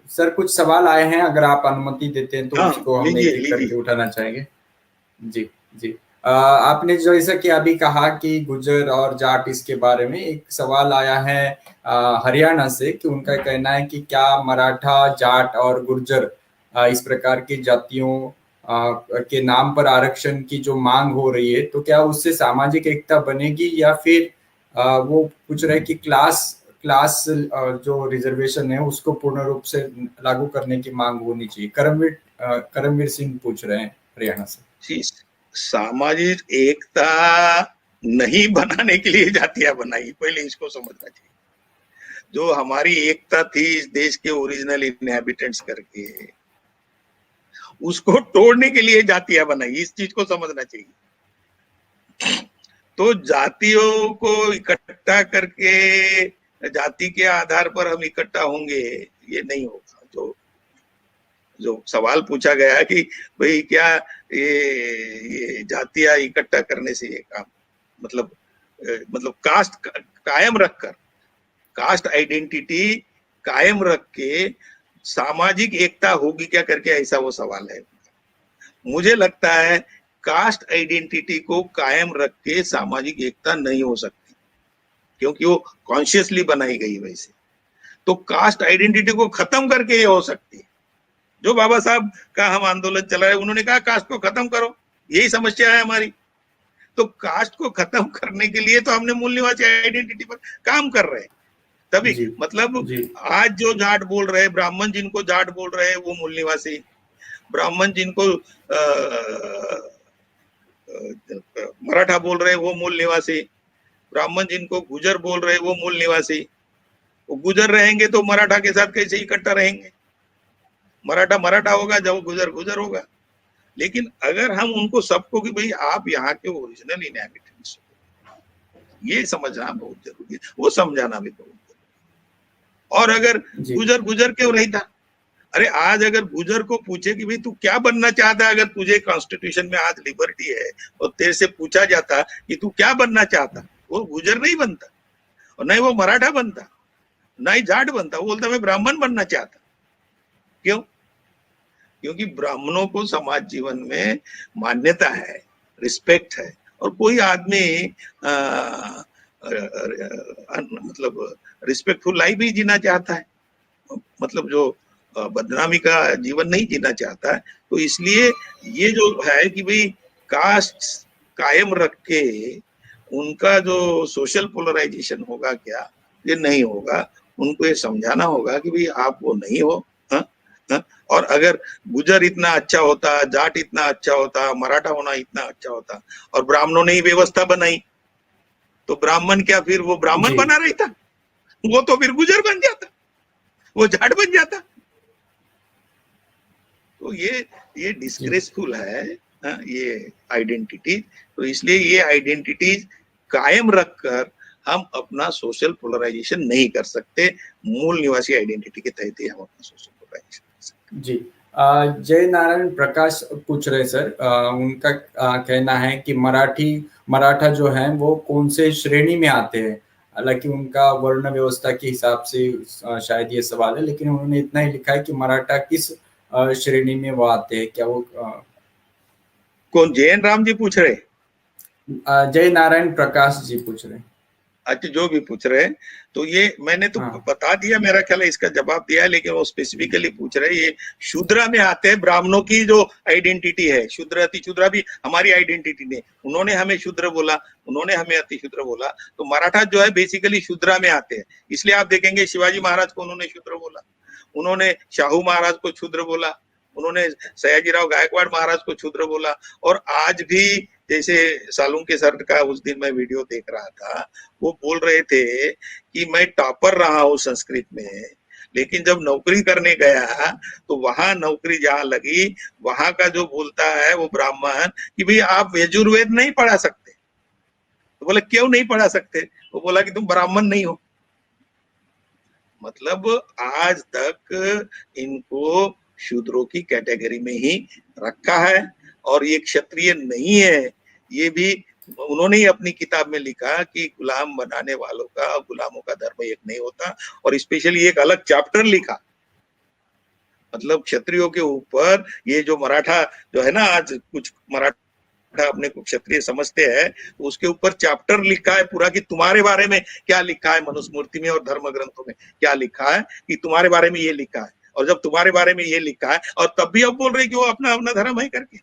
Sir कुछ सवाल आए हैं, अगर आप अनुमति देते हैं तो हाँ, उसको हम लीजिए एक एक लीजिए। करके उठाना चाहेंगे। जी जी। आपने जैसा कि अभी कहा कि गुजर और जाट, इसके बारे में एक सवाल आया है हरियाणा से, कि उनका कहना है कि क्या मराठा, जाट और गुर्जर इस प्रकार की जातियों के नाम पर आरक्षण की जो मांग हो रही है, तो क्या उससे सामाजिक एकता बनेगी, या फिर वो पूछ रहे कि क्लास क्लास जो रिजर्वेशन है उसको पूर्ण रूप से लागू करने की मांग होनी चाहिए। करमवीर सिंह पूछ रहे हैं हरियाणा से। जी, सामाजिक एकता नहीं बनाने के लिए जातियां बनाई, पहले इसको समझना चाहिए। जो हमारी एकता थी इस देश के ओरिजिनल इनहैबिटेंट्स करके, उसको तोड़ने के लिए जातियां बनाई, इस चीज को समझना चाहिए। तो जातियों को इकट्ठा करके जाति के आधार पर हम इकट्ठा होंगे, ये नहीं होगा। जो जो सवाल पूछा गया है कि भाई क्या ये जातियां इकट्ठा करने से ये काम, मतलब कास्ट कायम रखकर, कास्ट आइडेंटिटी कायम रख के सामाजिक एकता होगी क्या करके, ऐसा वो सवाल है। मुझे लगता है कास्ट आइडेंटिटी को कायम रख के सामाजिक एकता नहीं हो सकती, क्योंकि वो कॉन्शियसली बनाई गई वैसे। तो कास्ट आइडेंटिटी को खत्म करके ये हो सकती है। जो बाबा साहब का हम आंदोलन चला रहे, उन्होंने कहा कास्ट को खत्म करो, यही समस्या है हमारी। तो कास्ट को खत्म करने के लिए तो हमने मूल निवासी आइडेंटिटी पर काम कर रहे हैं तभी। जी मतलब जी आज जो जाट बोल रहे हैं, ब्राह्मण जिनको जाट बोल रहे हैं वो मूल निवासी, ब्राह्मण जिनको मराठा बोल रहे हैं वो मूल निवासी, ब्राह्मण जिनको गुजर बोल रहे हैं वो मूल निवासी। वो गुजर रहेंगे तो मराठा के साथ कैसे इकट्ठा रहेंगे? मराठा मराठा होगा, जब गुजर गुजर होगा। लेकिन अगर हम उनको सबको कि भाई आप यहाँ के ओरिजिनल इनहैबिटेंट्स, ये समझना बहुत जरूरी है, वो समझाना भी बहुत जरूरी। और अगर जी गुजर गुजर क्यों नहीं था? अरे आज अगर गुजर को पूछे कि भाई तू क्या बनना चाहता है, अगर तुझे कॉन्स्टिट्यूशन में आज लिबर्टी है और तेरे से पूछा जाता कि तू क्या बनना चाहता, वो गुजर नहीं बनता, और नहीं वो मराठा बनता, नहीं जाट बनता, वो बोलता मैं ब्राह्मण बनना चाहता। क्यों? क्योंकि ब्राह्मणों को समाज जीवन में मान्यता है, रिस्पेक्ट है, और कोई आदमी मतलब रिस्पेक्टफुल लाइफ भी जीना चाहता है, मतलब जो बदनामी का जीवन नहीं जीना चाहता है। तो इसलिए ये जो है कि भाई कास्ट कायम रख के उनका जो सोशल पोलराइजेशन होगा क्या, ये नहीं होगा। उनको ये समझाना होगा कि भाई आप वो नहीं हो। हा? हा? और अगर गुजर इतना अच्छा होता, जाट इतना अच्छा होता, मराठा होना इतना अच्छा होता, और ब्राह्मणों ने ही व्यवस्था बनाई, तो ब्राह्मण क्या फिर वो ब्राह्मण जी बना रहता? वो तो फिर गुजर बन जाता, वो जाट बन जाता। तो ये जी डिस्ग्रेसफुल है ये आइडेंटिटी। तो इसलिए ये आइडेंटिटी कायम रखकर हम अपना सोशल पोलराइजेशन नहीं कर सकते। मूल निवासी आइडेंटिटी के तहत ही हम अपना सोशल पोलराइजेशन कर सकते। जी। जय नारायण प्रकाश पूछ रहे सर, उनका कहना है कि मराठा जो है वो कौन से श्रेणी में आते हैं। हालांकि उनका वर्ण व्यवस्था के हिसाब से शायद ये सवाल है, लेकिन उन्होंने इतना ही लिखा है कि मराठा किस श्रेणी में वो आते हैं। क्या वो कौन जैन राम जी पूछ रहे? जय नारायण प्रकाश जी पूछ रहे हैं। अच्छा, जो भी पूछ रहे हैं, तो ये मैंने तो हाँ बता दिया, मेरा ख्याल है इसका जवाब दिया है। लेकिन वो स्पेसिफिकली पूछ रहे हैं, ये शूद्रा में आते हैं। ब्राह्मणों की जो आइडेंटिटी है, शूद्र अति शूद्रा भी हमारी आइडेंटिटी ने, उन्होंने हमें शूद्र बोला, उन्होंने हमें अति शूद्र बोला। तो मराठा जो है बेसिकली शूद्रा में आते हैं। इसलिए आप देखेंगे शिवाजी महाराज को उन्होंने शूद्र बोला, उन्होंने शाहू महाराज को शूद्र बोला, उन्होंने सयाजीराव गायकवाड़ महाराज को शूद्र बोला। और आज भी जैसे सालुंके सर का उस दिन मैं वीडियो देख रहा था, वो बोल रहे थे कि मैं टॉपर रहा हूं संस्कृत में, लेकिन जब नौकरी करने गया तो वहां नौकरी जहां लगी, वहां का जो बोलता है वो ब्राह्मण कि भाई आप यजुर्वेद नहीं पढ़ा सकते। तो बोले क्यों नहीं पढ़ा सकते? वो बोला कि तुम ब्राह्मण नहीं हो। मतलब आज तक इनको शूद्रों की कैटेगरी में ही रखा है, और ये क्षत्रिय नहीं है। ये भी उन्होंने ही अपनी किताब में लिखा कि गुलाम बनाने वालों का, गुलामों का धर्म एक नहीं होता। और स्पेशली एक अलग चैप्टर लिखा मतलब क्षत्रियों के ऊपर ये जो मराठा जो है ना, आज कुछ मराठा अपने को क्षत्रिय समझते हैं, तो उसके ऊपर चैप्टर लिखा है पूरा कि तुम्हारे बारे में क्या लिखा है मनुस्मृति में और धर्म ग्रंथों में क्या लिखा है, कि तुम्हारे बारे में ये लिखा है, और जब तुम्हारे बारे में ये लिखा है और तब भी अब बोल रहे कि वो अपना अपना धर्म है करके,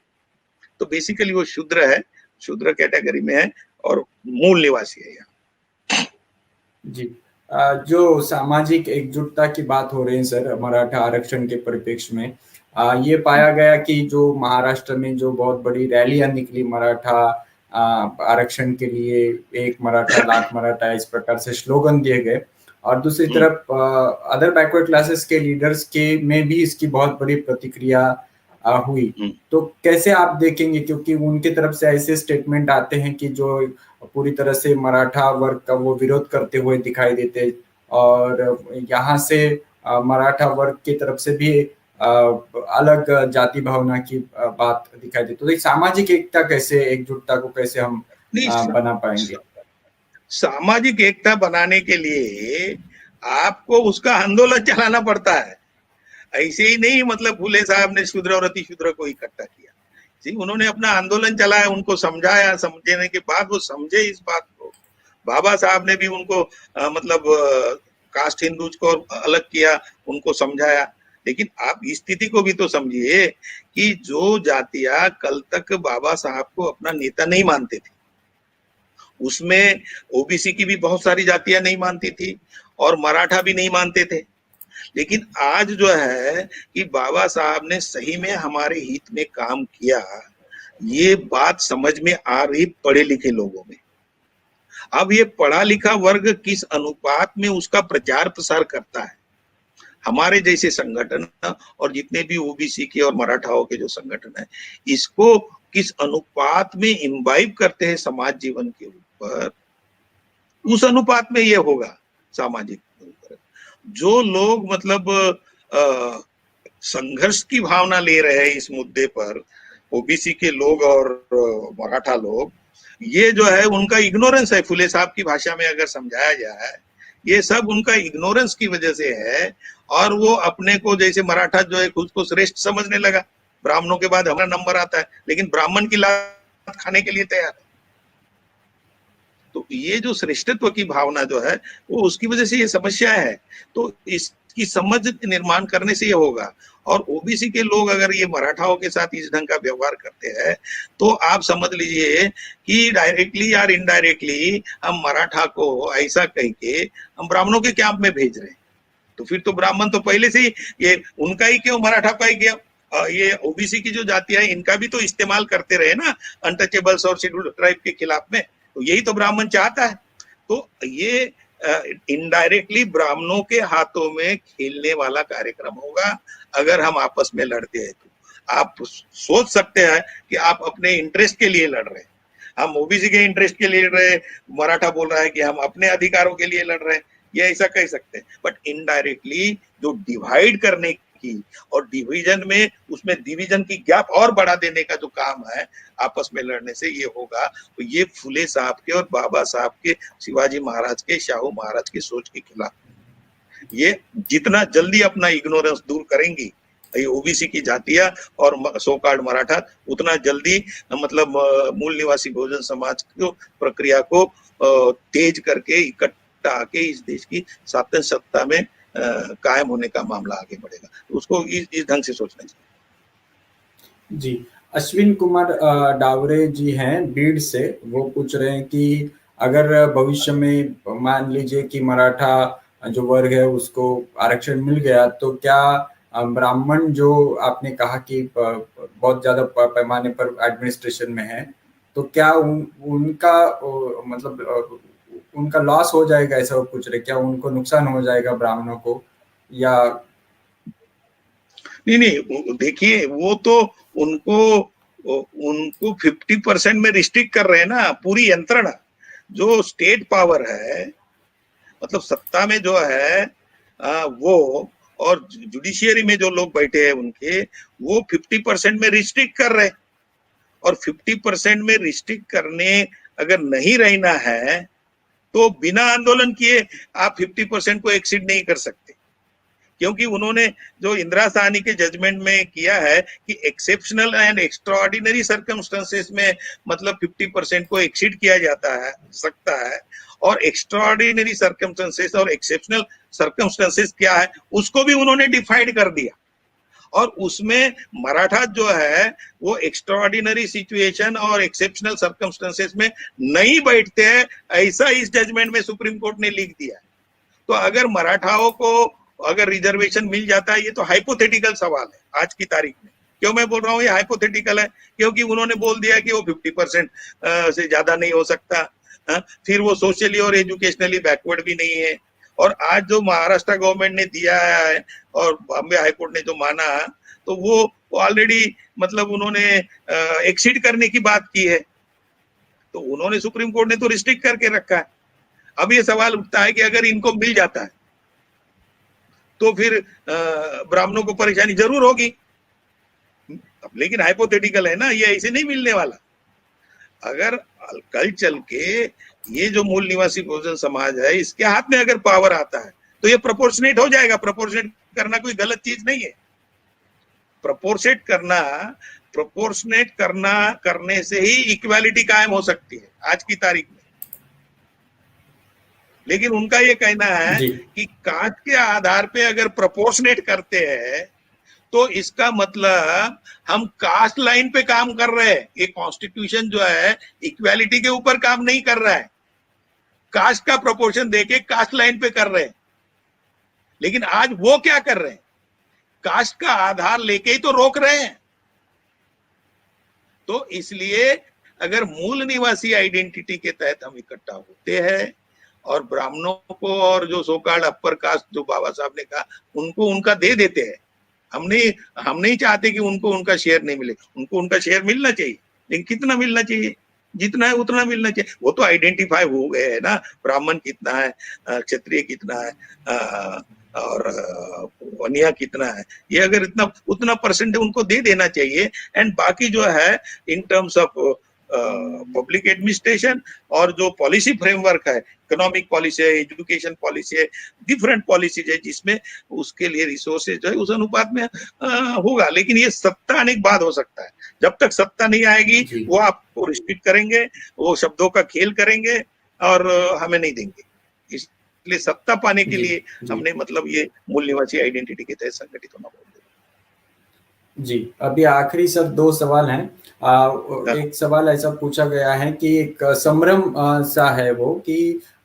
तो बेसिकली वो शूद्र है, शूद्र कैटेगरी में है और मूल निवासी है यहाँ। जी। जो सामाजिक एकजुटता की बात हो रही है सर, मराठा आरक्षण के परिप्रेक्ष्य में ये पाया गया कि जो महाराष्ट्र में जो बहुत बड़ी रैलियां निकली मराठा आरक्षण के लिए, एक मराठा लाख मराठा, इस प्रकार से स्लोगन दिए गए, और दूसरी तरफ अदर बैकवर्ड क्लासेस के लीडर्स के में भी इसकी बहुत बड़ी प्रतिक्रिया हुई। तो कैसे आप देखेंगे, क्योंकि उनकी तरफ से ऐसे स्टेटमेंट आते हैं कि जो पूरी तरह से मराठा वर्ग का वो विरोध करते हुए दिखाई देते, और यहाँ से मराठा वर्ग की तरफ से भी अलग जाति भावना की बात दिखाई देती। तो सामाजिक एकता कैसे, एकजुटता को कैसे हम बना पाएंगे? सामाजिक एकता बनाने के लिए आपको उसका आंदोलन चलाना पड़ता है, ऐसे ही नहीं मतलब फूले साहब ने शूद्र और अति शूद्र को इकट्ठा किया जी, उन्होंने अपना आंदोलन चलाया, उनको समझाया, समझने के बाद वो समझे इस बात को। बाबा साहब ने भी उनको मतलब कास्ट हिंदूज को अलग किया, उनको समझाया। लेकिन आप इस स्थिति को भी तो समझिए कि जो जातियां कल तक बाबा साहब को अपना नेता नहीं मानते थे, उसमें ओबीसी की भी बहुत सारी जातियां नहीं मानती थी और मराठा भी नहीं मानते थे। लेकिन आज जो है कि बाबा साहब ने सही में हमारे हित में काम किया, ये बात समझ में आ रही पढ़े लिखे लोगों में। अब ये पढ़ा लिखा वर्ग किस अनुपात में उसका प्रचार प्रसार करता है, हमारे जैसे संगठन और जितने भी ओबीसी के और मराठाओं के जो संगठन है, इसको किस अनुपात में इम्बाइब करते हैं समाज जीवन के ऊपर, उस अनुपात में ये होगा सामाजिक। जो लोग मतलब संघर्ष की भावना ले रहे हैं इस मुद्दे पर, ओबीसी के लोग और मराठा लोग, ये जो है उनका इग्नोरेंस है। फुले साहब की भाषा में अगर समझाया जाए, ये सब उनका इग्नोरेंस की वजह से है, और वो अपने को जैसे मराठा जो है खुद को श्रेष्ठ समझने लगा, ब्राह्मणों के बाद हमारा नंबर आता है, लेकिन ब्राह्मण की लात खाने के लिए तैयार है। तो ये जो श्रेष्ठत्व की भावना जो है वो उसकी वजह से ये समस्या है। तो इसकी समझ निर्माण करने से ये होगा। और ओबीसी के लोग अगर ये मराठाओं के साथ इस ढंग का व्यवहार करते हैं, तो आप समझ लीजिए कि डायरेक्टली या इनडायरेक्टली हम मराठा को ऐसा कह के हम ब्राह्मणों के कैंप में भेज रहे हैं। तो फिर तो ब्राह्मण तो पहले से ही ये उनका ही क्यों, मराठा का ही क्यों, ये ओबीसी की जो जातियां है इनका भी तो इस्तेमाल करते रहे ना अनटचेबल्स और शेड्यूल्ड ट्राइब के खिलाफ में। तो यही तो ब्राह्मण चाहता है। तो ये इनडायरेक्टली ब्राह्मणों के हाथों में खेलने वाला कार्यक्रम होगा अगर हम आपस में लड़ते हैं। तो आप सोच सकते हैं कि आप अपने इंटरेस्ट के लिए लड़ रहे हैं, हम ओबीसी के इंटरेस्ट के लिए लड़ रहे हैं, मराठा बोल रहा है कि हम अपने अधिकारों के लिए लड़ रहे हैं, ये ऐसा कह सकते हैं। बट इनडायरेक्टली जो डिवाइड करने की और डिवीजन में उसमें डिवीजन की गैप और बढ़ा देने का जो काम है आपस में लड़ने से ये होगा। तो ये फुले साहब के और बाबा साहब के, शिवाजी महाराज के, शाहू महाराज की सोच के खिलाफ। ये जितना जल्दी अपना इग्नोरेंस दूर करेंगी ये ओबीसी की जातियां और सो कॉल्ड मराठा, उतना जल्दी मतलब मूल निवासी बहुजन समाज को प्रक्रिया को तेज करके इकट्ठा आके इस देश की शासन सत्ता में कायम होने का मामला आगे बढ़ेगा। तो उसको इस ढंग से सोचना चाहिए। जी, अश्विन कुमार डावरे जी हैं बीड़ से, वो पूछ रहे हैं कि अगर भविष्य में मान लीजिए कि मराठा जो वर्ग है उसको आरक्षण मिल गया, तो क्या ब्राह्मण जो आपने कहा कि बहुत ज्यादा पैमाने पर एडमिनिस्ट्रेशन में है, तो क्या उनका मतलब उनका लॉस हो जाएगा, ऐसा वो पूछ रहे, क्या उनको नुकसान हो जाएगा ब्राह्मणों को? या नहीं, देखिए वो तो उनको 50% में रिस्ट्रिक्ट कर रहे हैं ना। पूरी यंत्रणा जो स्टेट पावर है, मतलब सत्ता में जो है वो, और जुडिशियरी में जो लोग बैठे हैं उनके, वो 50% में रिस्ट्रिक्ट कर रहे हैं। और 50% में रिस्ट्रिक्ट करने अगर नहीं रहना है तो बिना आंदोलन किए आप 50% को एक्सीड नहीं कर सकते। क्योंकि उन्होंने जो इंदिरा साहनी के जजमेंट में किया है कि एक्सेप्शनल एंड एक्स्ट्राऑर्डिनरी सर्कमस्टेंसेस में मतलब 50% को एक्सीड किया जाता है सकता है, और एक्स्ट्राऑर्डिनरी सर्कमस्टेंसेस और एक्सेप्शनल सर्कमस्टेंसेस क्या है उसको भी उन्होंने डिफाइंड कर दिया। और उसमें मराठा जो है वो एक्स्ट्राऑर्डिनरी सिचुएशन और एक्सेप्शनल सर्कमस्टेंसेस में नहीं बैठते हैं, ऐसा इस जजमेंट में सुप्रीम कोर्ट ने लिख दिया। तो अगर मराठाओं को अगर रिजर्वेशन मिल जाता है, ये तो हाइपोथेटिकल सवाल है आज की तारीख में। क्यों मैं बोल रहा हूँ ये हाइपोथेटिकल है, क्योंकि उन्होंने बोल दिया कि वो 50% से ज्यादा नहीं हो सकता। फिर वो सोशली और एजुकेशनली बैकवर्ड भी नहीं है। और आज जो महाराष्ट्र गवर्नमेंट ने दिया है और बॉम्बे हाईकोर्ट ने जो माना, तो वो ऑलरेडी मतलब उन्होंने एक्सीड करने की बात की है। तो उन्होंने सुप्रीम कोर्ट ने तो रिस्ट्रिक्ट करके रखा है। अब ये सवाल उठता है कि अगर इनको मिल जाता है तो फिर ब्राह्मणों को परेशानी जरूर होगी। लेकिन हाइपोथेटिकल है ना, ये ऐसे नहीं मिलने वाला। अगर कल चल के ये जो मूल निवासी बहुजन समाज है इसके हाथ में अगर पावर आता है तो ये प्रोपोर्शनेट हो जाएगा। प्रोपोर्शनेट करना कोई गलत चीज नहीं है। प्रोपोर्शनेट करने से ही इक्वालिटी कायम हो सकती है आज की तारीख में। लेकिन उनका ये कहना है कि कास्ट के आधार पे अगर प्रोपोर्शनेट करते हैं तो इसका मतलब हम कास्ट लाइन पे काम कर रहे हैं। ये कॉन्स्टिट्यूशन जो है इक्वालिटी के ऊपर काम नहीं कर रहा है, कास्ट का प्रोपोर्शन देके कास्ट लाइन पे कर रहे हैं। लेकिन आज वो क्या कर रहे हैं, कास्ट का आधार लेके ही तो रोक रहे हैं। तो इसलिए अगर मूल निवासी आइडेंटिटी के तहत हम इकट्ठा होते हैं और ब्राह्मणों को और जो सोकाल्ड अपर कास्ट जो बाबा साहब ने कहा उनको उनका दे देते हैं। हम नहीं चाहते कि उनको उनका शेयर नहीं मिले, उनको उनका शेयर मिलना चाहिए। लेकिन कितना मिलना चाहिए, जितना है उतना मिलना चाहिए। वो तो आइडेंटिफाई हो गए है ना, ब्राह्मण कितना है, क्षत्रिय कितना है और वनिया कितना है। ये अगर इतना उतना परसेंट उनको दे देना चाहिए। एंड बाकी जो है in terms of public administration और जो पॉलिसी फ्रेमवर्क है, इकोनॉमिक पॉलिसी है, एजुकेशन पॉलिसी है, डिफरेंट पॉलिसीज है जिसमें उसके लिए रिसोर्सेज जो है उस अनुपात में होगा। लेकिन ये सत्ता आने के बाद हो सकता है। जब तक सत्ता नहीं आएगी वो आपको रिस्ट्रिक्ट करेंगे, वो शब्दों का खेल करेंगे और हमें नहीं देंगे। इसलिए सत्ता पाने के लिए हमने मतलब ये मूल निवासी आइडेंटिटी के तहत संगठित होना बोल जी। अभी आखिरी सब 2 सवाल हैं। एक सवाल ऐसा पूछा गया है कि एक संभ्रम सा है वो कि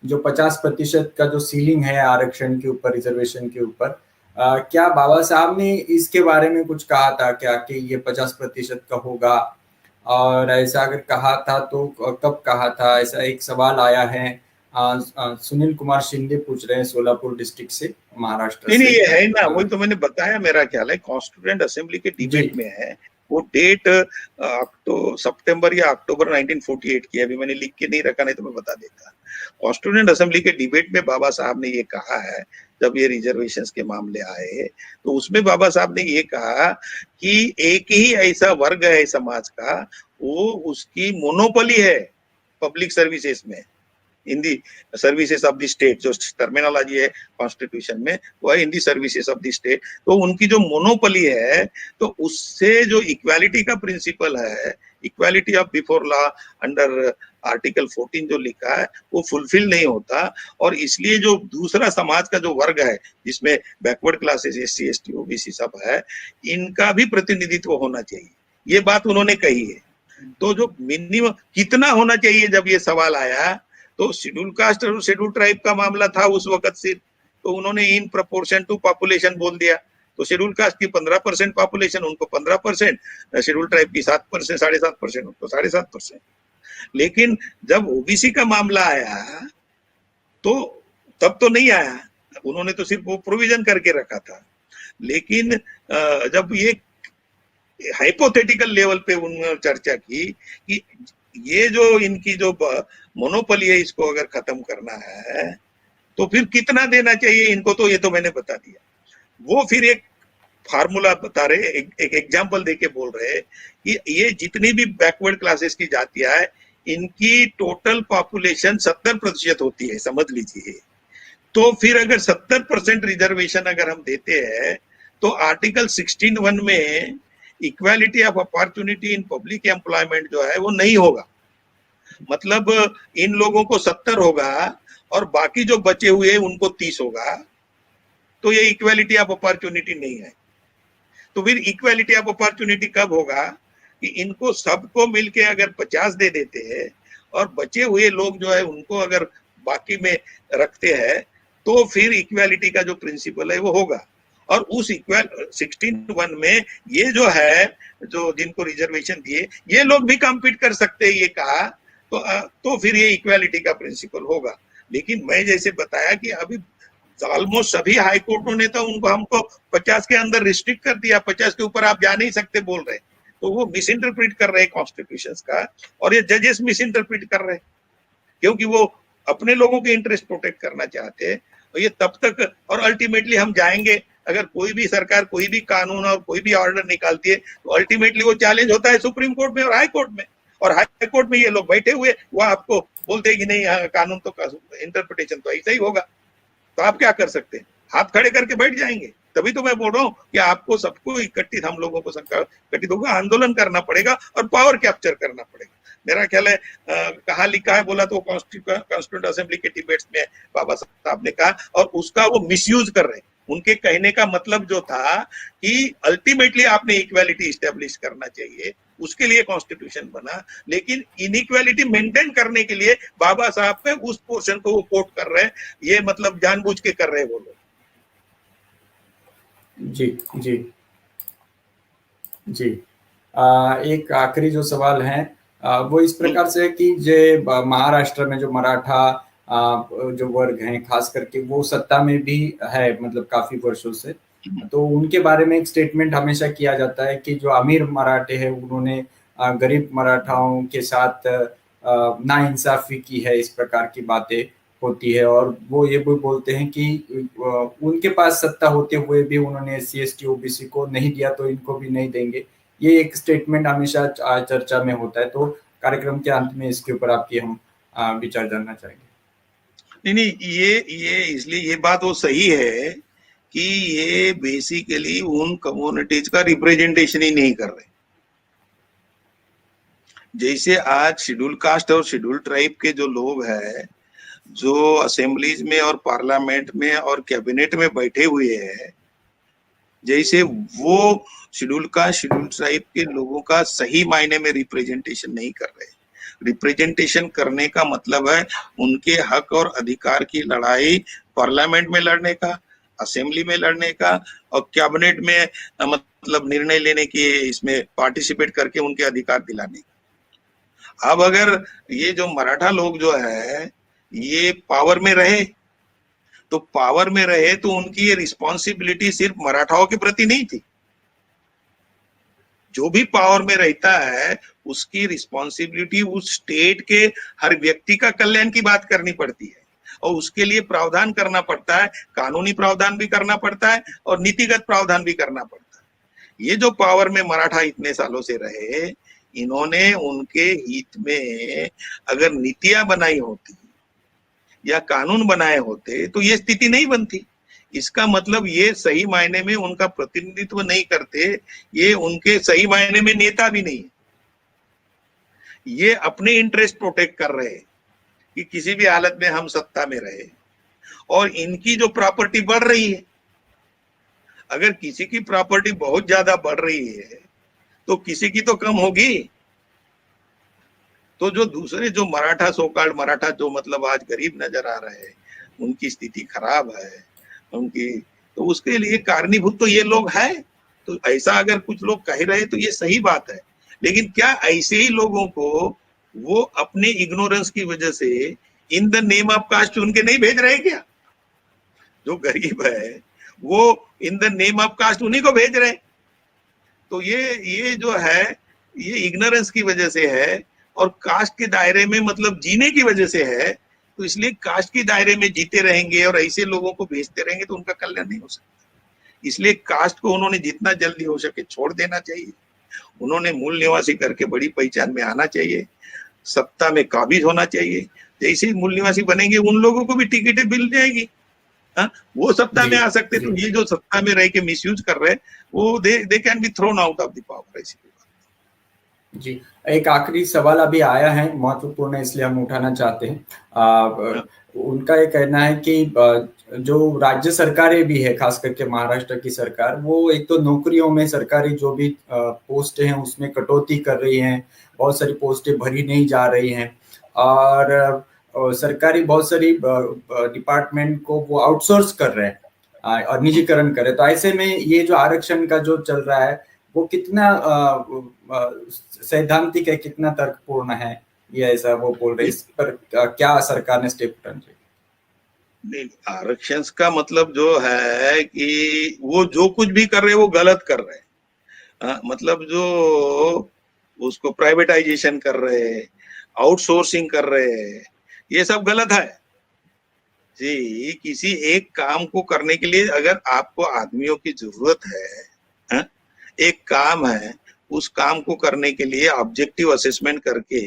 जो 50% का जो सीलिंग है आरक्षण के ऊपर, रिजर्वेशन के ऊपर, क्या बाबा साहब ने इसके बारे में कुछ कहा था क्या कि ये 50% का होगा? और ऐसा अगर कहा था तो कब कहा था? ऐसा एक सवाल आया है। सुनील कुमार शिंदे पूछ रहे हैं सोलापुर डिस्ट्रिक्ट से, महाराष्ट्र से। नहीं, ये है ना, वही तो मैंने बताया। मेरा ख्याल है कॉन्स्टिट्यूएंट असेंबली के डिबेट में है वो डेट सितंबर या अक्टूबर 1948 की। अभी मैंने लिख के नहीं रखा, नहीं तो मैं बता देता। कॉन्स्टिट्यूएंट असेंबली के डिबेट में बाबा साहब ने ये कहा है, जब ये रिजर्वेशंस के मामले आए तो उसमें बाबा साहब ने ये कहा कि एक ही ऐसा वर्ग है समाज का, वो उसकी मोनोपोली है पब्लिक सर्विसेज में, in the services of the state. जो टर्मिनोलॉजी है कॉन्स्टिट्यूशन में वो है in the services of the state. तो उनकी जो मोनोपोली है, तो उससे जो इक्वालिटी का प्रिंसिपल है, equality of before law under article 14 जो लिखा है वो फुलफिल नहीं होता। और इसलिए जो दूसरा समाज का जो वर्ग है जिसमें backward classes, SC ST OBC सब है, इनका भी प्रतिनिधित्व होना चाहिए। ये बात उन्होंने कही है। तो जो मिनिमम कितना होना चाहिए, जब ये सवाल आया तो शेड्यूल कास्ट और शेड्यूल ट्राइब का मामला था उस वक्त से, तो उन्होंने इन प्रोपोर्शन टू पॉपुलेशन बोल दिया। तो शेड्यूल कास्ट की 15% पॉपुलेशन, उनको 15%, शेड्यूल ट्राइब की 7%, 7.5%, उनको 7.5%। लेकिन जब ओबीसी का मामला आया तो तब तो नहीं आया, उन्होंने तो सिर्फ वो प्रोविजन करके रखा था। लेकिन जब ये हाइपोथेटिकल लेवल पे उन्होंने चर्चा की कि ये जो इनकी जो मोनोपोली है इसको अगर खत्म करना है तो फिर कितना देना चाहिए इनको, तो ये तो मैंने बता दिया। वो फिर एक फार्मूला बता रहे, एक एग्जांपल देके बोल रहे कि ये जितनी भी बैकवर्ड क्लासेस की जातियां है इनकी टोटल पॉपुलेशन 70% होती है, समझ लीजिए। तो फिर अगर 70% रिजर्वेशन अगर हम देते हैं तो आर्टिकल 16(1) में equality of opportunity in public employment जो है वो नहीं होगा। मतलब इन लोगों को 70 होगा और बाकी जो बचे हुए उनको 30 होगा, तो ये इक्वालिटी ऑफ अपॉर्चुनिटी नहीं है। तो फिर इक्वालिटी ऑफ अपॉर्चुनिटी कब होगा कि इनको सबको मिलके अगर 50 दे देते हैं और बचे हुए लोग जो है उनको अगर बाकी में रखते हैं, तो फिर इक्वालिटी का जो प्रिंसिपल है वो होगा। और उस 16(1) में ये जो है, जो जिनको रिजर्वेशन दिए ये लोग भी कम्पीट कर सकते हैं, ये कहा, तो फिर ये इक्वालिटी का प्रिंसिपल होगा। लेकिन मैं जैसे बताया कि अभी ऑलमोस्ट सभी हाई कोर्टों ने तो उनको हमको 50 के अंदर रिस्ट्रिक्ट कर दिया, 50 के ऊपर आप जा नहीं सकते बोल रहे। तो वो मिस इंटरप्रेट कर रहे हैं कॉन्स्टिट्यूशन का, और ये जजेस मिस इंटरप्रेट कर रहे हैं, क्योंकि वो अपने लोगों के इंटरेस्ट प्रोटेक्ट करना चाहते हैं। और ये तब तक, और अल्टीमेटली हम जाएंगे, अगर कोई भी सरकार कोई भी कानून और कोई भी ऑर्डर निकालती है तो अल्टीमेटली वो चैलेंज होता है सुप्रीम कोर्ट में और हाई कोर्ट में। और हाई कोर्ट में ये लोग बैठे हुए वो आपको बोलते हैं कि नहीं, कानून तो इंटरप्रिटेशन तो ऐसा ही होगा। तो आप क्या कर सकते हैं? हाथ खड़े करके बैठ जाएंगे। तभी तो मैं बोल रहा हूँ कि आपको सबको इकट्ठित, हम लोगों को इकट्ठित होकर आंदोलन करना पड़ेगा और पावर कैप्चर करना पड़ेगा। मेरा ख्याल है कहाँ लिखा है बोला तो कॉन्स्टिट्यूंट असेंबली के डिबेट्स में बाबा साहब ने कहा, और उसका वो मिसयूज कर रहे हैं। उनके कहने का मतलब जो था कि अल्टीमेटली आपने इक्वालिटी स्टैब्लिश करना चाहिए, उसके लिए कॉन्स्टिट्यूशन बना, लेकिन इनइक्वालिटी मेंटेन करने के लिए बाबा साहब के उस पोर्शन को वो कोट कर रहे हैं। ये मतलब जानबूझ के कर रहे हैं वो लोग। जी जी जी। एक आखिरी जो सवाल है वो इस प्रकार से है कि जो महाराष्ट्र में जो मराठा जो वर्ग हैं खास करके, वो सत्ता में भी है मतलब काफी वर्षों से, तो उनके बारे में एक स्टेटमेंट हमेशा किया जाता है कि जो अमीर मराठे हैं उन्होंने गरीब मराठाओं के साथ नाइंसाफी की है, इस प्रकार की बातें होती है। और वो ये भी बोलते हैं कि उनके पास सत्ता होते हुए भी उन्होंने SC ST OBC को नहीं दिया, तो इनको भी नहीं देंगे। ये एक स्टेटमेंट हमेशा चर्चा में होता है। तो कार्यक्रम के अंत में इसके ऊपर आपकी हम विचार जानना चाहेंगे। नहीं, ये इसलिए ये बात वो सही है कि ये बेसिकली उन कम्युनिटीज का रिप्रेजेंटेशन ही नहीं कर रहे। जैसे आज शेड्यूल कास्ट और शेड्यूल ट्राइब के जो लोग हैं, जो असेंबलीज में और पार्लियामेंट में और कैबिनेट में बैठे हुए हैं, जैसे वो शेड्यूल कास्ट शेड्यूल ट्राइब के लोगों का सही मायने में रिप्रेजेंटेशन नहीं कर रहे। रिप्रेजेंटेशन करने का मतलब है उनके हक और अधिकार की लड़ाई पार्लियामेंट में लड़ने का, असेंबली में लड़ने का, और कैबिनेट में मतलब निर्णय लेने की, इसमें पार्टिसिपेट करके उनके अधिकार दिलाने का। अब अगर ये जो मराठा लोग जो है ये पावर में रहे, तो पावर में रहे तो उनकी ये रिस्पॉन्सिबिलिटी सिर्फ मराठाओं के प्रति नहीं थी। जो भी पावर में रहता है उसकी रिस्पॉन्सिबिलिटी उस स्टेट के हर व्यक्ति का कल्याण की बात करनी पड़ती है, और उसके लिए प्रावधान करना पड़ता है, कानूनी प्रावधान भी करना पड़ता है और नीतिगत प्रावधान भी करना पड़ता है। ये जो पावर में मराठा इतने सालों से रहे, इन्होंने उनके हित में अगर नीतियां बनाई होती या कानून बनाए होते तो ये स्थिति नहीं बनती। इसका मतलब ये सही मायने में उनका प्रतिनिधित्व नहीं करते, ये उनके सही मायने में नेता भी नहीं। ये अपने इंटरेस्ट प्रोटेक्ट कर रहे हैं कि किसी भी हालत में हम सत्ता में रहे, और इनकी जो प्रॉपर्टी बढ़ रही है, अगर किसी की प्रॉपर्टी बहुत ज्यादा बढ़ रही है तो किसी की तो कम होगी। तो जो दूसरे जो मराठा, सोकाल्ड मराठा जो मतलब आज गरीब नजर आ रहे हैं, उनकी स्थिति खराब है उनकी, तो उसके लिए कारणीभूत तो ये लोग हैं। तो ऐसा अगर कुछ लोग कह रहे तो ये सही बात है, लेकिन क्या ऐसे ही लोगों को वो अपने इग्नोरेंस की वजह से in the name of caste उनके नहीं भेज रहे क्या? जो गरीब है वो in the name of caste उन्हीं को भेज रहे। तो ये जो है ये इग्नोरेंस की वजह से है, और कास्ट के दायरे में मतलब जीने की वजह से है। तो इसलिए कास्ट के दायरे में जीते रहेंगे और ऐसे लोगों को भेजते रहेंगे तो उनका कल्याण नहीं हो सकता। इसलिए कास्ट को उन्होंने जितना जल्दी हो सके छोड़ देना चाहिए। उन्होंने मूल निवासी करके बड़ी पहचान में आना चाहिए, सत्ता में काबिज होना चाहिए। जैसे ही मूल निवासी बनेंगे उन लोगों को भी टिकटें मिल जाएगी, हाँ, वो सत्ता जी में आ सकते, जी तो ये जो सत्ता में रह के मिसयूज कर रहे हैं वो they can be thrown out of the power. ऐसी जी। एक आखिरी सवाल अभी आया है, महत्वपूर्ण है इसलिए हम उठाना चाहते हैं। हाँ, उनका ये कहना है कि जो राज्य सरकारें भी है, खास करके महाराष्ट्र की सरकार, वो एक तो नौकरियों में सरकारी जो भी पोस्ट हैं उसमें कटौती कर रही हैं, बहुत सारी पोस्टें भरी नहीं जा रही हैं, और सरकारी बहुत सारी डिपार्टमेंट को वो आउटसोर्स कर रहे हैं, और निजीकरण कर रहे हैं। तो ऐसे में ये जो आरक्षण का जो चल रहा है वो कितना सैद्धांतिक है, कितना तर्कपूर्ण है, ये ऐसा वो बोल रहे हैं। इस पर क्या सरकार ने स्टेप उठाना चाहिए? नहीं, आरक्षण का मतलब जो है कि वो जो कुछ भी कर रहे हैं वो गलत कर रहे हैं। मतलब जो उसको प्राइवेटाइजेशन कर रहे हैं, आउटसोर्सिंग कर रहे हैं, ये सब गलत है जी। किसी एक काम को करने के लिए अगर आपको आदमियों की जरूरत है, एक काम है, उस काम को करने के लिए ऑब्जेक्टिव असेसमेंट करके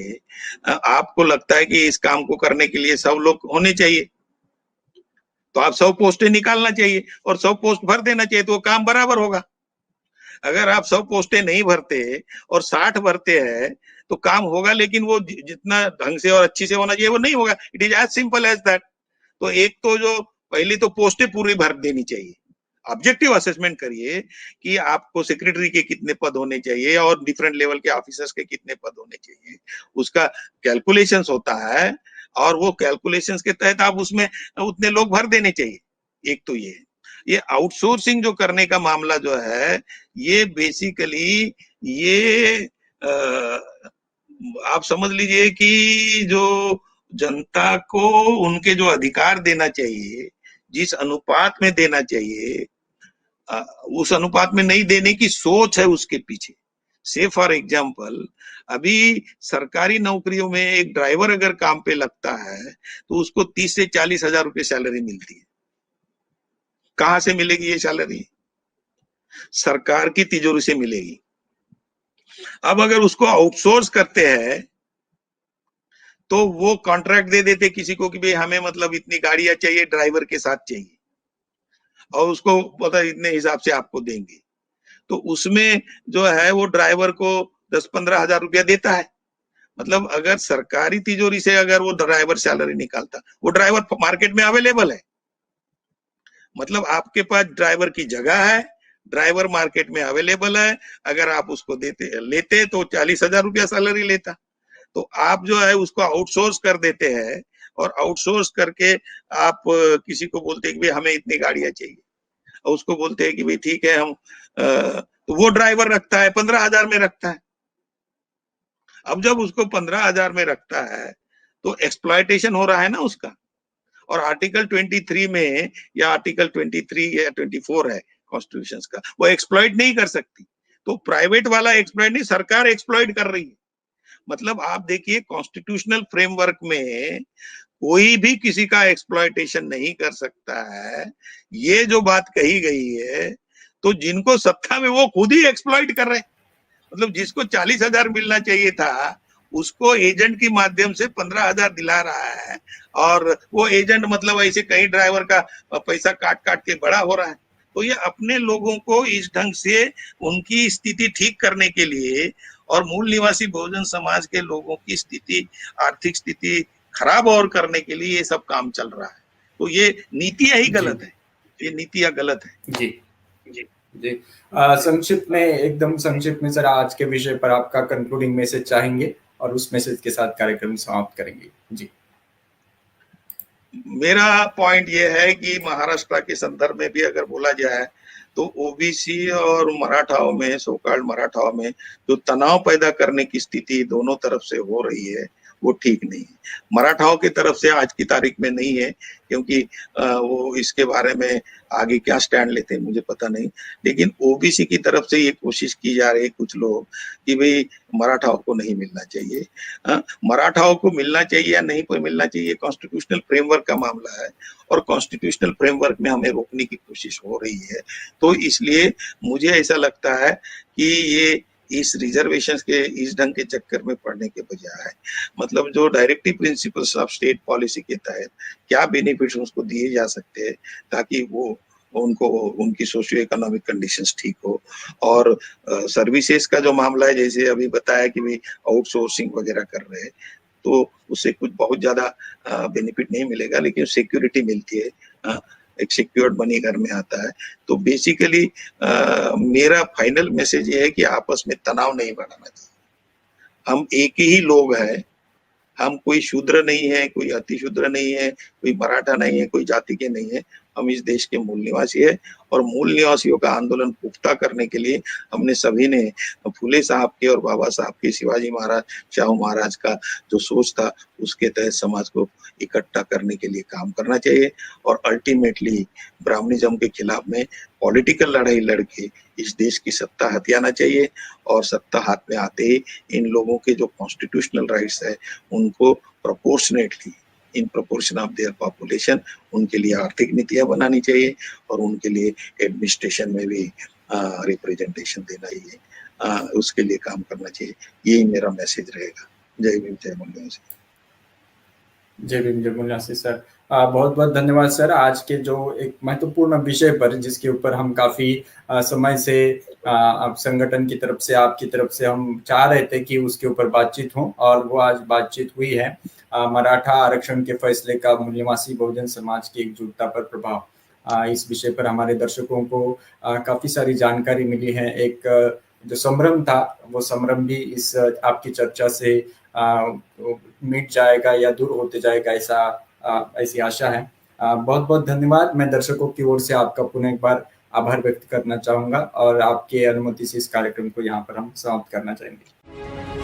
आपको लगता है कि इस काम को करने के लिए सब लोग होने चाहिए, तो आप 100 पोस्टें निकालना चाहिए और 100 पोस्ट भर देना चाहिए, तो वो काम बराबर होगा। अगर आप 100 पोस्टें नहीं भरते और 60 भरते हैं तो काम होगा, लेकिन वो जितना ढंग से और अच्छी से होना चाहिए वो नहीं होगा। It is as simple as that. तो एक तो जो पहली तो पोस्टें पूरी भर देनी चाहिए, ऑब्जेक्टिव असेसमेंट करिए कि आपको सेक्रेटरी के कितने पद होने चाहिए और डिफरेंट लेवल के ऑफिसर्स के कितने पद होने चाहिए, उसका कैलकुलेशंस होता है, और वो कैलकुलेशंस के तहत आप उसमें उतने लोग भर देने चाहिए। एक तो ये आउटसोर्सिंग जो करने का मामला जो है, ये बेसिकली ये आप समझ लीजिए कि जो जनता को उनके जो अधिकार देना चाहिए, जिस अनुपात में देना चाहिए, उस अनुपात में नहीं देने की सोच है उसके पीछे। से फॉर एग्जाम्पल, अभी सरकारी नौकरियों में एक ड्राइवर अगर काम पे लगता है तो उसको 30 से 40 हजार रुपए सैलरी मिलती है। कहां से मिलेगी ये सैलरी? सरकार की तिजोरी से मिलेगी। अब अगर उसको आउटसोर्स करते हैं तो वो कॉन्ट्रैक्ट दे देते किसी को कि भाई हमें मतलब इतनी गाड़ियां चाहिए, ड्राइवर के साथ चाहिए, और उसको पता इतने हिसाब से आपको देंगे। तो उसमें जो है वो ड्राइवर को 10-15 हजार रुपया देता है। मतलब अगर सरकारी तिजोरी से अगर वो ड्राइवर सैलरी निकालता, वो ड्राइवर मार्केट में अवेलेबल है, मतलब आपके पास ड्राइवर की जगह है, ड्राइवर मार्केट में अवेलेबल है, अगर आप उसको देते लेते तो 40 हजार रुपया सैलरी लेता। तो आप जो है उसको आउटसोर्स कर देते हैं, और आउटसोर्स करके आप किसी को बोलते हैं कि भाई हमें इतनी गाड़ियां चाहिए, और उसको बोलते हैं कि भाई ठीक है हम तो वो ड्राइवर रखता है 15 हजार में रखता है। अब जब उसको 15 हजार में रखता है तो एक्सप्लॉयटेशन हो रहा है ना उसका। और आर्टिकल 23 में, या आर्टिकल 23 या 24 है कॉन्स्टिट्यूशन का, वो एक्सप्लॉइट नहीं कर सकती। तो प्राइवेट वाला एक्सप्लॉइट नहीं, सरकार एक्सप्लॉइट कर रही है। मतलब आप देखिए कॉन्स्टिट्यूशनल फ्रेमवर्क में कोई भी किसी का एक्सप्लॉयटेशन नहीं कर सकता है, ये जो बात कही गई है, तो जिनको सत्ता में वो खुद ही एक्सप्लॉइट कर रहे हैं। मतलब जिसको 40 हजार मिलना चाहिए था उसको एजेंट के माध्यम से 15 हजार दिला रहा है, और वो एजेंट मतलब ऐसे कई ड्राइवर का पैसा काट काट के बड़ा हो रहा है। तो ये अपने लोगों को इस ढंग से उनकी स्थिति ठीक करने के लिए, और मूल निवासी बहुजन समाज के लोगों की स्थिति, आर्थिक स्थिति खराब और करने के लिए ये सब काम चल रहा है। तो ये नीतियां ही जी गलत है, ये नीतियां गलत है जी जी। जी। संक्षिप्त में, एकदम संक्षिप्त में जरा आज के विषय पर आपका कंक्लूडिंग मैसेज चाहेंगे, और उस मैसेज के साथ कार्यक्रम समाप्त करेंगे जी। मेरा पॉइंट ये है कि महाराष्ट्र के संदर्भ में भी अगर बोला जाए तो ओबीसी और मराठाओं में, सोकाल्ड मराठाओं में जो तनाव पैदा करने की स्थिति दोनों तरफ से हो रही है वो ठीक नहीं है। मराठाओं की तरफ से आज की तारीख में नहीं है, क्योंकि वो इसके बारे में आगे क्या स्टैंड लेते हैं मुझे पता नहीं, लेकिन ओबीसी की तरफ से ये कोशिश की जा रही है कुछ लोग कि भाई मराठाओं को नहीं मिलना चाहिए। मराठाओं को मिलना चाहिए या नहीं को मिलना चाहिए, कॉन्स्टिट्यूशनल फ्रेमवर्क का मामला है, और कॉन्स्टिट्यूशनल फ्रेमवर्क में हमें रोकने की कोशिश हो रही है। तो इसलिए मुझे ऐसा लगता है कि ये इस रिजर्वेशन के इस ढंग के चक्कर में पड़ने के बजाय मतलब जो directive principles of state policy के तहत क्या बेनिफिट्स उसको दिए जा सकते हैं ताकि वो उनको उनकी सोशियो इकोनॉमिक कंडीशंस ठीक हो। और सर्विसेज का जो मामला है जैसे अभी बताया कि भाई आउटसोर्सिंग वगैरह कर रहे हैं तो उससे कुछ बहुत ज्यादा बेनिफिट नहीं मिलेगा लेकिन सिक्योरिटी मिलती है, एक सिक्योर्ड मनी घर में आता है। तो बेसिकली मेरा फाइनल मैसेज ये है कि आपस में तनाव नहीं बढ़ाना चाहिए। हम एक ही लोग हैं, हम कोई शूद्र नहीं है, कोई अति शूद्र नहीं है, कोई मराठा नहीं है, कोई जाति के नहीं है। हम इस देश के मूल निवासी है और मूल निवासियों का आंदोलन पुख्ता करने के लिए हमने सभी ने फुले साहब के और बाबा साहब के, शिवाजी महाराज, शाहू महाराज का जो सोच था उसके तहत समाज को इकट्ठा करने के लिए काम करना चाहिए और अल्टीमेटली ब्राह्मणिज्म के खिलाफ में पॉलिटिकल लड़ाई लड़के इस देश की सत्ता हथियाना चाहिए और सत्ता हाथ में आते ही इन लोगों के जो कॉन्स्टिट्यूशनल राइट्स है उनको proportionately in proportion of their population उनके लिए आर्थिक नीतियां बनानी चाहिए और उनके लिए एडमिनिस्ट्रेशन में भी रिप्रेजेंटेशन देना चाहिए, उसके लिए काम करना चाहिए। यही मेरा मैसेज रहेगा। जय भीम, जय मूल्य। जय भीम, जय मूल्य सर। बहुत बहुत धन्यवाद सर आज के जो एक महत्वपूर्ण विषय पर जिसके ऊपर हम काफी समय से आप संगठन की तरफ से आपकी तरफ से हम चाह रहे थे कि उसके ऊपर बातचीत हो और वो आज बातचीत हुई है। मराठा आरक्षण के फैसले का मूल्यवासी बहुजन समाज की एकजुटता पर प्रभाव, इस विषय पर हमारे दर्शकों को काफी सारी जानकारी मिली है। एक जो संभ्रम था वो संभ्रम भी इस आपकी चर्चा से मिट जाएगा या दूर होते जाएगा ऐसी आशा है। बहुत बहुत धन्यवाद। मैं दर्शकों की ओर से आपका पुनः एक बार आभार व्यक्त करना चाहूंगा और आपके अनुमति से इस कार्यक्रम को यहाँ पर हम समाप्त करना चाहेंगे।